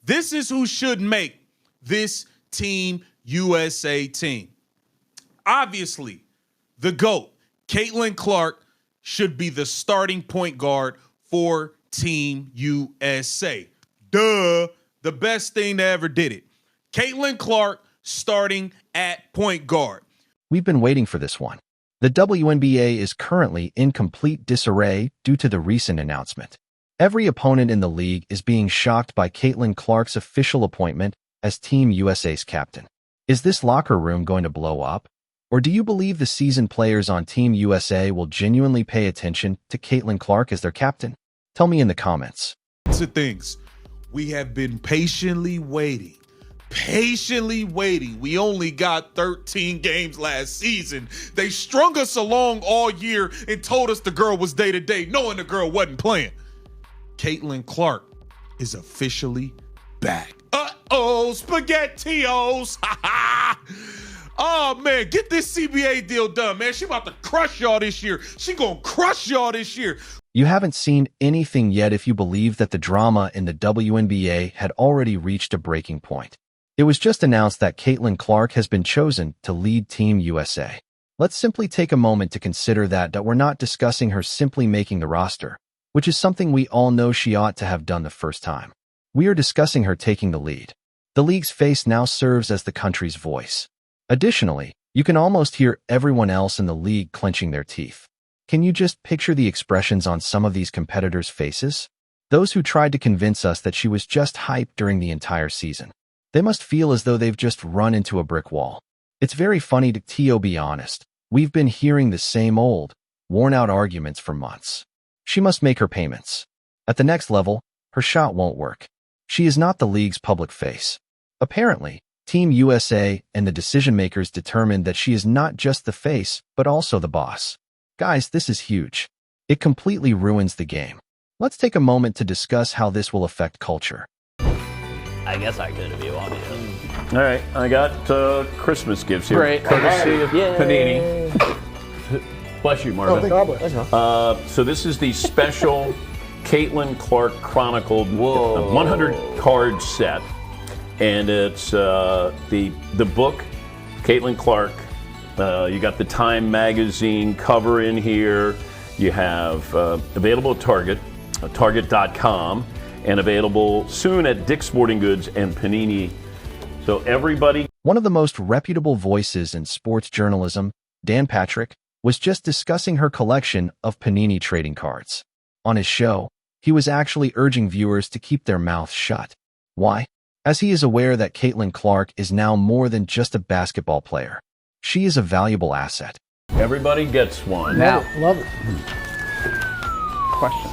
This is who should make this Team USA team. Obviously, the GOAT, Caitlin Clark, should be the starting point guard for Team USA. Duh, the best thing that ever did it. Caitlin Clark starting at point guard. We've been waiting for this one. The WNBA is currently in complete disarray due to the recent announcement. Every opponent in the league is being shocked by Caitlin Clark's official appointment as Team USA's captain. Is this locker room going to blow up? Or do you believe the seasoned players on Team USA will genuinely pay attention to Caitlin Clark as their captain? Tell me in the comments. To things we have been patiently waiting. We only got 13 games last season. They strung us along all year and told us the girl was day-to-day, knowing the girl wasn't playing. Caitlin Clark is officially back. Uh-oh, SpaghettiOs. Oh, man, get this CBA deal done, man. She about to crush y'all this year. She gonna crush y'all this year. You haven't seen anything yet if you believe that the drama in the WNBA had already reached a breaking point. It was just announced that Caitlin Clark has been chosen to lead Team USA. Let's simply take a moment to consider that we're not discussing her simply making the roster, which is something we all know she ought to have done the first time. We are discussing her taking the lead. The league's face now serves as the country's voice. Additionally, you can almost hear everyone else in the league clenching their teeth. Can you just picture the expressions on some of these competitors' faces? Those who tried to convince us that she was just hype during the entire season. They must feel as though they've just run into a brick wall. It's very funny to be honest. We've been hearing the same old, worn-out arguments for months. She must make her payments. At the next level, her shot won't work. She is not the league's public face. Apparently, Team USA and the decision-makers determined that she is not just the face, but also the boss. Guys, this is huge. It completely ruins the game. Let's take a moment to discuss how this will affect culture. I guess I could if you want me to. All right, I got Christmas gifts here. Great. Courtesy of Yay. Panini. Bless you, Marvin. God bless. So this is the special Caitlin Clark chronicled 100 card set, and it's the book Caitlin Clark. You got the Time magazine cover in here. You have available at Target, Target.com, and available soon at Dick's Sporting Goods and Panini. So everybody. One of the most reputable voices in sports journalism, Dan Patrick, was just discussing her collection of Panini trading cards. On his show, he was actually urging viewers to keep their mouths shut. Why? As he is aware that Caitlin Clark is now more than just a basketball player. She is a valuable asset. Everybody gets one. Now, love it. Question.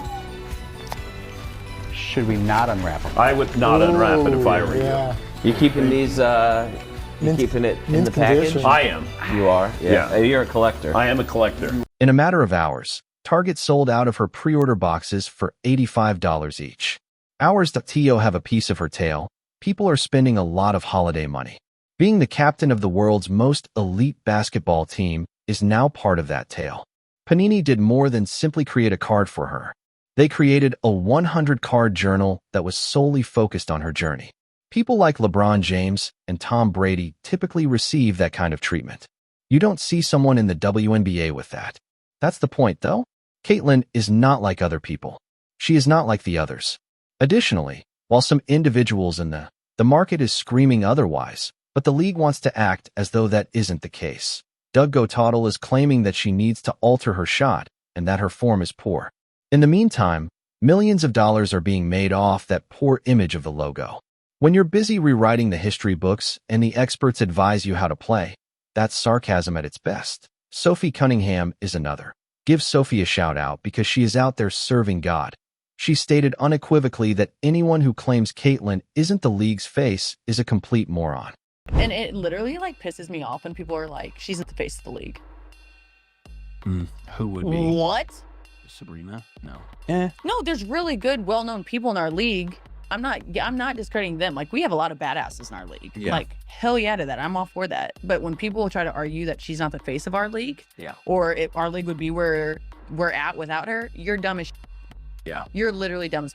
Should we not unwrap them? I would not unwrap it if I were Yeah. You keeping these? You keeping it in the package? condition. I am. You are. Yeah. You're a collector. I am a collector. In a matter of hours, Target sold out of her pre-order boxes for $85 each. Hours.to have a piece of her tale. People are spending a lot of holiday money. Being the captain of the world's most elite basketball team is now part of that tale. Panini did more than simply create a card for her. They created a 100-card journal that was solely focused on her journey. People like LeBron James and Tom Brady typically receive that kind of treatment. You don't see someone in the WNBA with that. That's the point, though. Caitlin is not like other people. She is not like the others. Additionally, while some individuals in the market is screaming otherwise, but the league wants to act as though that isn't the case. Doug Gotadl is claiming that she needs to alter her shot and that her form is poor. In the meantime, millions of dollars are being made off that poor image of the logo. When you're busy rewriting the history books and the experts advise you how to play, that's sarcasm at its best. Sophie Cunningham is another. Give Sophie a shout out because she is out there serving God. She stated unequivocally that anyone who claims Caitlin isn't the league's face is a complete moron. And it literally like pisses me off when people are like, she's at the face of the league. Who would be? What? Sabrina? No. No, there's really good, well-known people in our league. I'm not discrediting them. Like, we have a lot of badasses in our league. Yeah. Like, hell yeah to that. I'm all for that. But when people try to argue that she's not the face of our league, or if our league would be where we're at without her, you're dumb as Yeah. You're literally dumb as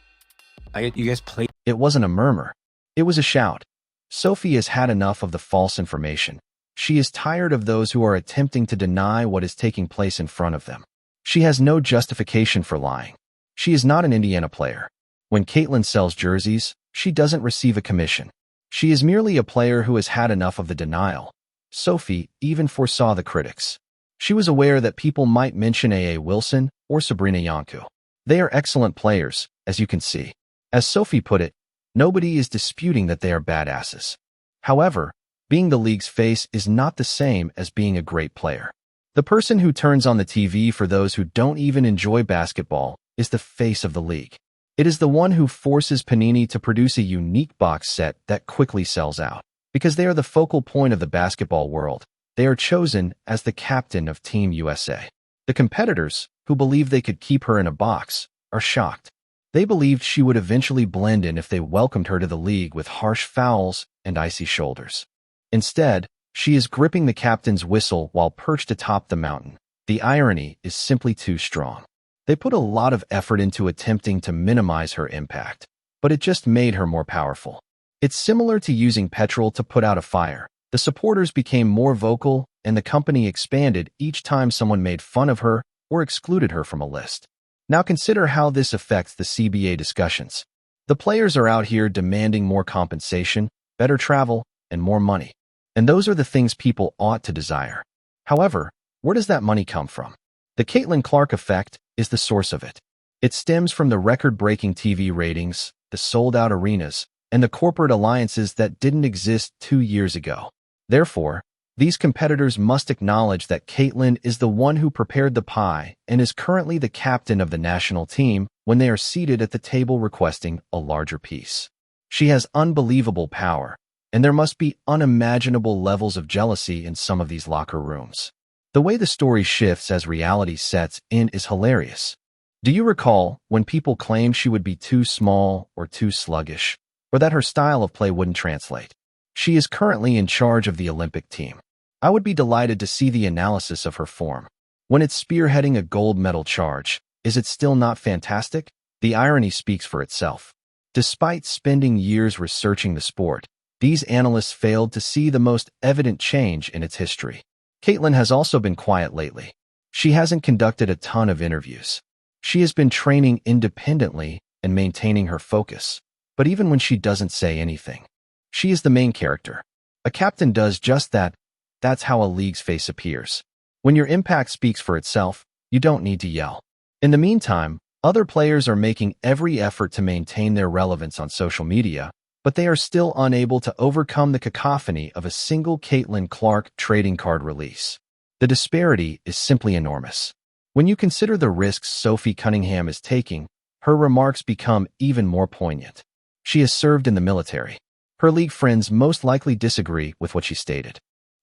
You guys played. It wasn't a murmur. It was a shout. Sophie has had enough of the false information. She is tired of those who are attempting to deny what is taking place in front of them. She has no justification for lying. She is not an Indiana player. When Caitlin sells jerseys, she doesn't receive a commission. She is merely a player who has had enough of the denial. Sophie even foresaw the critics. She was aware that people might mention A.A. Wilson or Sabrina Yanku. They are excellent players, as you can see. As Sophie put it, nobody is disputing that they are badasses. However, being the league's face is not the same as being a great player. The person who turns on the TV for those who don't even enjoy basketball is the face of the league. It is the one who forces Panini to produce a unique box set that quickly sells out. Because they are the focal point of the basketball world, they are chosen as the captain of Team USA. The competitors, who believed they could keep her in a box, are shocked. They believed she would eventually blend in if they welcomed her to the league with harsh fouls and icy shoulders. Instead, she is gripping the captain's whistle while perched atop the mountain. The irony is simply too strong. They put a lot of effort into attempting to minimize her impact, but it just made her more powerful. It's similar to using petrol to put out a fire. The supporters became more vocal, and the company expanded each time someone made fun of her or excluded her from a list. Now consider how this affects the CBA discussions. The players are out here demanding more compensation, better travel, and more money. And those are the things people ought to desire. However, where does that money come from? The Caitlin Clark effect is the source of it. It stems from the record-breaking TV ratings, the sold-out arenas, and the corporate alliances that didn't exist 2 years ago. Therefore, these competitors must acknowledge that Caitlin is the one who prepared the pie and is currently the captain of the national team when they are seated at the table requesting a larger piece. She has unbelievable power, and there must be unimaginable levels of jealousy in some of these locker rooms. The way the story shifts as reality sets in is hilarious. Do you recall when people claimed she would be too small or too sluggish, or that her style of play wouldn't translate? She is currently in charge of the Olympic team. I would be delighted to see the analysis of her form. When it's spearheading a gold medal charge, is it still not fantastic? The irony speaks for itself. Despite spending years researching the sport, these analysts failed to see the most evident change in its history. Caitlin has also been quiet lately. She hasn't conducted a ton of interviews. She has been training independently and maintaining her focus. But even when she doesn't say anything, she is the main character. A captain does just that. That's how a league's face appears. When your impact speaks for itself, you don't need to yell. In the meantime, other players are making every effort to maintain their relevance on social media, but they are still unable to overcome the cacophony of a single Caitlin Clark trading card release. The disparity is simply enormous. When you consider the risks Sophie Cunningham is taking, her remarks become even more poignant. She has served in the military. Her league friends most likely disagree with what she stated.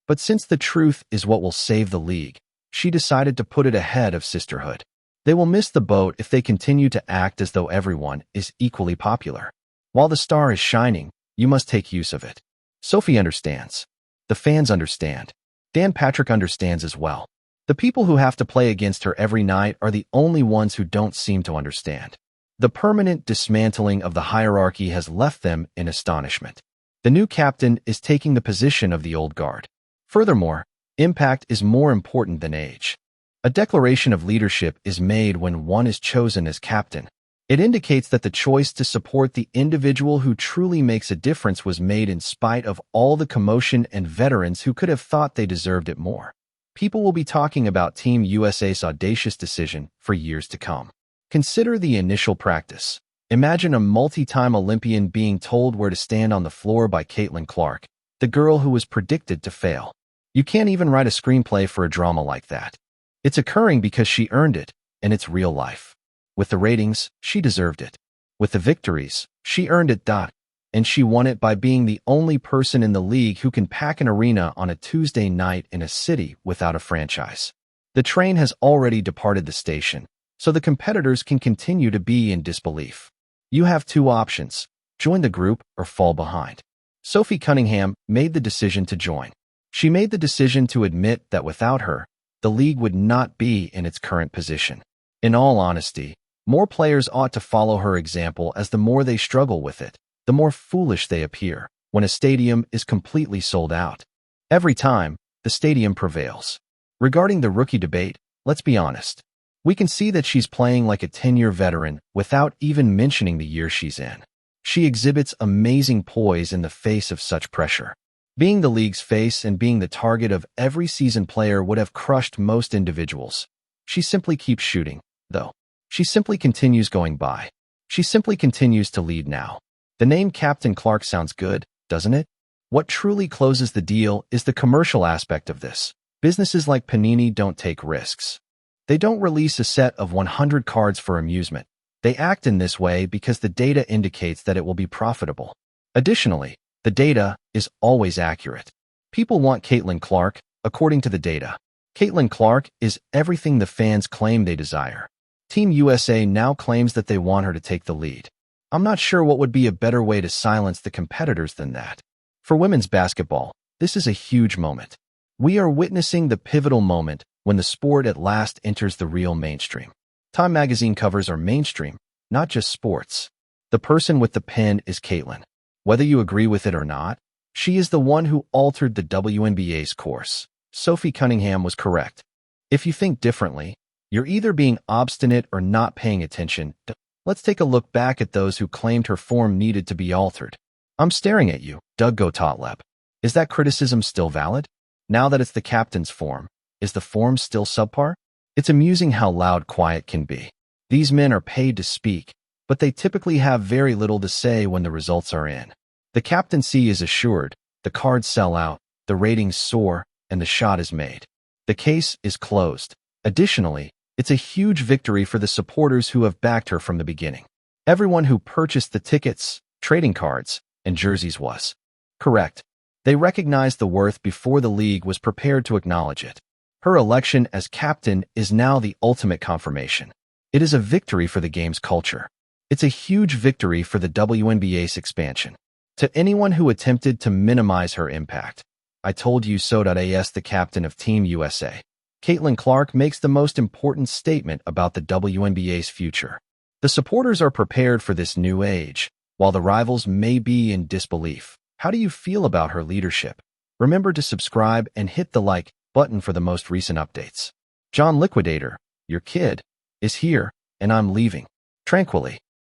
But since the truth is what will save the league, she decided to put it ahead of sisterhood. They will miss the boat if they continue to act as though everyone is equally popular. While the star is shining, you must take use of it. Sophie understands. The fans understand. Dan Patrick understands as well. The people who have to play against her every night are the only ones who don't seem to understand. The permanent dismantling of the hierarchy has left them in astonishment. The new captain is taking the position of the old guard. Furthermore, impact is more important than age. A declaration of leadership is made when one is chosen as captain. It indicates that the choice to support the individual who truly makes a difference was made in spite of all the commotion and veterans who could have thought they deserved it more. People will be talking about Team USA's audacious decision for years to come. Consider the initial practice. Imagine a multi-time Olympian being told where to stand on the floor by Caitlin Clark, the girl who was predicted to fail. You can't even write a screenplay for a drama like that. It's occurring because she earned it, and it's real life. With the ratings, she deserved it. With the victories, she earned it. And she won it by being the only person in the league who can pack an arena on a Tuesday night in a city without a franchise. The train has already departed the station, so the competitors can continue to be in disbelief. You have two options: join the group or fall behind. Sophie Cunningham made the decision to join. She made the decision to admit that without her, the league would not be in its current position. In all honesty, more players ought to follow her example, as the more they struggle with it, the more foolish they appear when a stadium is completely sold out. Every time, the stadium prevails. Regarding the rookie debate, let's be honest. We can see that she's playing like a 10-year veteran without even mentioning the year she's in. She exhibits amazing poise in the face of such pressure. Being the league's face and being the target of every seasoned player would have crushed most individuals. She simply keeps shooting, though. She simply continues going by. She simply continues to lead now. The name Captain Clark sounds good, doesn't it? What truly closes the deal is the commercial aspect of this. Businesses like Panini don't take risks. They don't release a set of 100 cards for amusement. They act in this way because the data indicates that it will be profitable. Additionally, the data is always accurate. People want Caitlin Clark, according to the data. Caitlin Clark is everything the fans claim they desire. Team USA now claims that they want her to take the lead. I'm not sure what would be a better way to silence the competitors than that. For women's basketball, this is a huge moment. We are witnessing the pivotal moment when the sport at last enters the real mainstream. Time magazine covers are mainstream, not just sports. The person with the pen is Caitlin. Whether you agree with it or not, she is the one who altered the WNBA's course. Sophie Cunningham was correct. If you think differently, you're either being obstinate or not paying attention. Let's take a look back at those who claimed her form needed to be altered. I'm staring at you, Doug Gottlieb. Is that criticism still valid? Now that it's the captain's form, is the form still subpar? It's amusing how loud quiet can be. These men are paid to speak, but they typically have very little to say when the results are in. The captaincy is assured, the cards sell out, the ratings soar, and the shot is made. The case is closed. Additionally, it's a huge victory for the supporters who have backed her from the beginning. Everyone who purchased the tickets, trading cards, and jerseys was correct. They recognized the worth before the league was prepared to acknowledge it. Her election as captain is now the ultimate confirmation. It is a victory for the game's culture. It's a huge victory for the WNBA's expansion. To anyone who attempted to minimize her impact, I told you so. As the captain of Team USA, Caitlin Clark makes the most important statement about the WNBA's future. The supporters are prepared for this new age, while the rivals may be in disbelief. How do you feel about her leadership? Remember to subscribe and hit the like button for the most recent updates. John Liquidator, your kid, is here, and I'm leaving tranquilly.